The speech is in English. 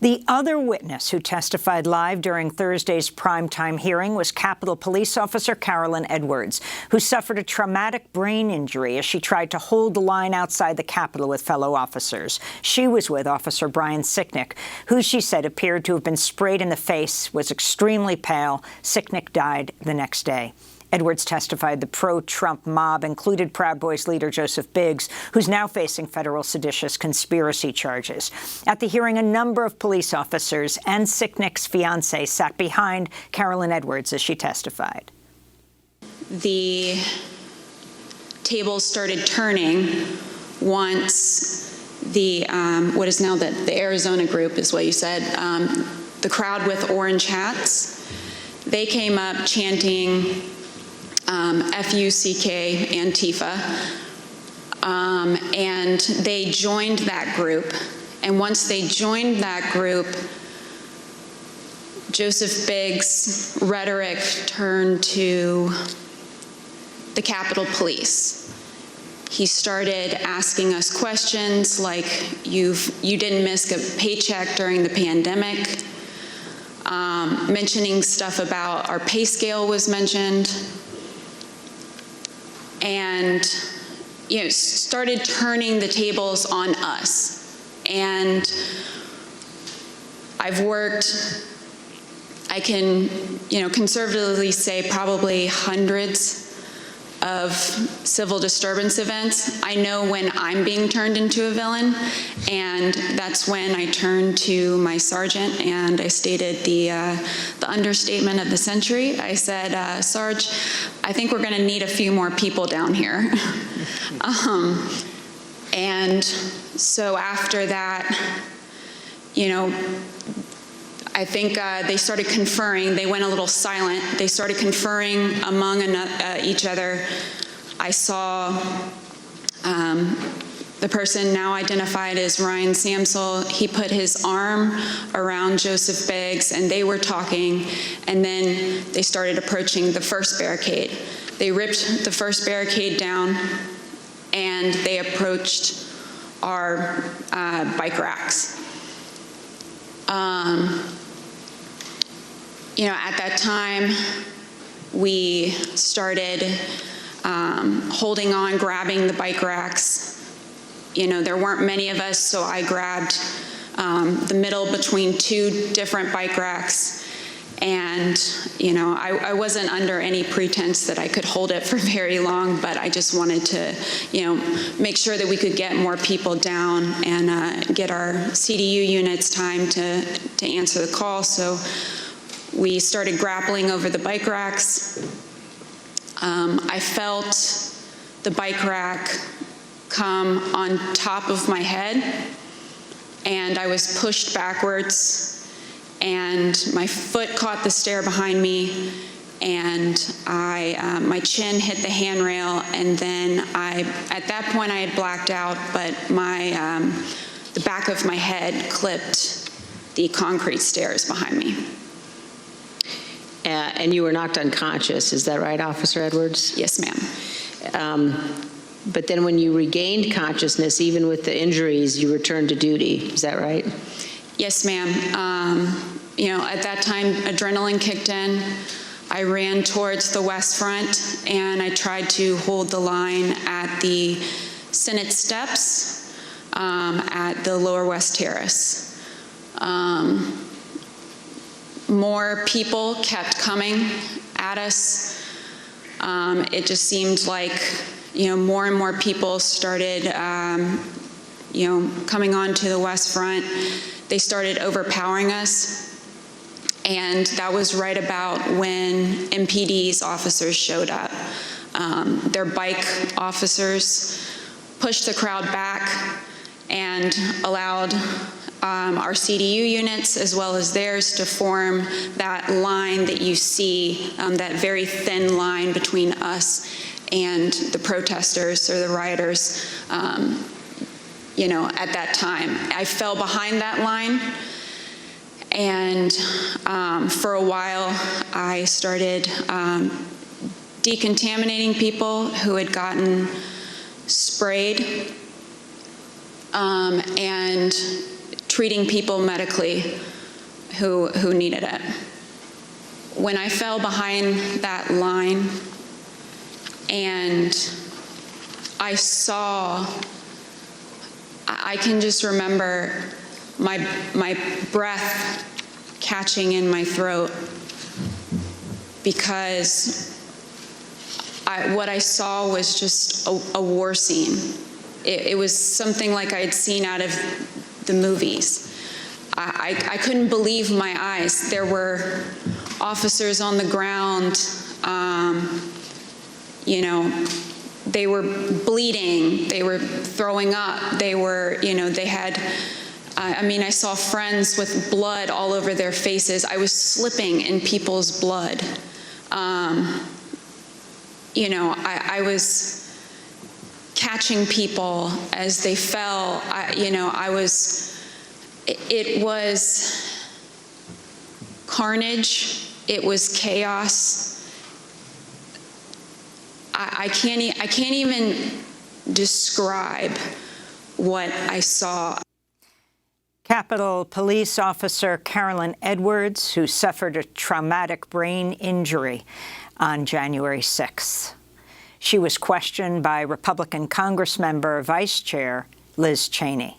The other witness who testified live during Thursday's primetime hearing was Capitol Police Officer Carolyn Edwards, who suffered a traumatic brain injury as she tried to hold the line outside the Capitol with fellow officers. She was with Officer Brian Sicknick, who she said appeared to have been sprayed in the face, was extremely pale. Sicknick died the next day. Edwards testified the pro-Trump mob included Proud Boys leader Joseph Biggs, who's now facing federal seditious conspiracy charges. At the hearing, a number of police officers and Sicknick's fiancee sat behind Carolyn Edwards as she testified. The tables started turning once the, what is now the Arizona group is what you said, the crowd with orange hats, they came up chanting F-U-C-K, Antifa, and they joined that group. And once they joined that group, Joseph Biggs' rhetoric turned to the Capitol Police. He started asking us questions like, you didn't miss a paycheck during the pandemic, mentioning stuff about our pay scale was mentioned, and started turning the tables on us. And I've worked, I can conservatively say probably hundreds of civil disturbance events. I know when I'm being turned into a villain, and that's when I turned to my sergeant and I stated the understatement of the century. I said, Sarge, I think we're gonna need a few more people down here. And so after that, I think they started conferring. They went a little silent. They started conferring among each other. I saw the person now identified as Ryan Samsel. He put his arm around Joseph Biggs, and they were talking, and then they started approaching the first barricade. They ripped the first barricade down, and they approached our bike racks. At that time, we started holding on, grabbing the bike racks. There weren't many of us, so I grabbed the middle between two different bike racks. And, I wasn't under any pretense that I could hold it for very long, but I just wanted to, make sure that we could get more people down and get our CDU units time to answer the call. So we started grappling over the bike racks. I felt the bike rack come on top of my head, and I was pushed backwards, and my foot caught the stair behind me, and my chin hit the handrail, and then at that point I had blacked out, but the back of my head clipped the concrete stairs behind me. And you were knocked unconscious, is that right, Officer Edwards? Yes, ma'am. But then when you regained consciousness, even with the injuries, you returned to duty, is that right? Yes, ma'am. At that time, adrenaline kicked in. I ran towards the West Front, and I tried to hold the line at the Senate steps at the Lower West Terrace. More people kept coming at us. It just seemed like, more and more people started, coming onto the West Front. They started overpowering us. And that was right about when MPD's officers showed up. Their bike officers pushed the crowd back and allowed our CDU units as well as theirs to form that line that you see, that very thin line between us and the protesters or the rioters, at that time. I fell behind that line, and for a while I started decontaminating people who had gotten sprayed and treating people medically who needed it. When I fell behind that line and I can just remember my breath catching in my throat, because what I saw was just a war scene. It was something like I had seen out of the movies. I couldn't believe my eyes. There were officers on the ground, you know, they were bleeding, they were throwing up, they were, you know, they had, I mean, I saw friends with blood all over their faces. I was slipping in people's blood. You know, I was catching people as they fell. You know, it was carnage. It was chaos. I can't even describe what I saw. Capitol Police Officer Carolyn Edwards, who suffered a traumatic brain injury on January 6th. She was questioned by Republican Congressmember Vice Chair Liz Cheney.